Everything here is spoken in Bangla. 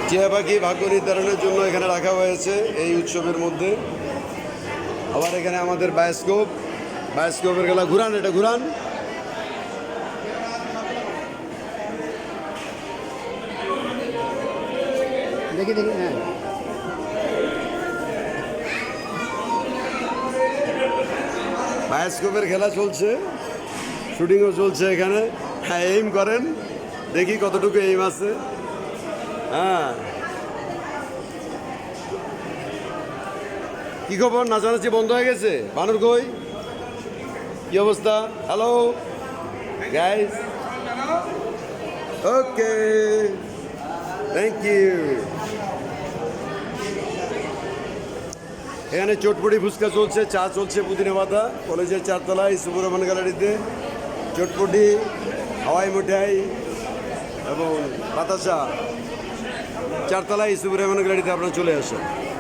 টিয়া পাখি ভাগ্য নির্ধারণের জন্য এখানে রাখা হয়েছে এই উৎসবের মধ্যে। আবার এখানে আমাদের বায়োস্কোপের খেলা ঘুরান, এটা ঘুরান। দেখি দেখি, হ্যাঁ। বায়োস্কোপের খেলা চলছে, শুটিংও চলছে এখানে। হ্যাঁ, এইম করেন, দেখি কতটুকু এইম আছে। হ্যাঁ, কি খবর? নাচানাচি বন্ধ হয়ে গেছে? বানর কই? কি অবস্থা? Hello guys, okay, thank you. এখানে চটপটি ফুচকা চলছে, চা চলছে পুদিনা পাতা, কলেজের 4 তলায় সুব্রমণ গ্যালারিতে। চটপটি, হাওয়াই মিঠাই এবং বাতাসা 4 তলায় সুব্রমণ গ্যালারিতে আপনারা চলে আসেন।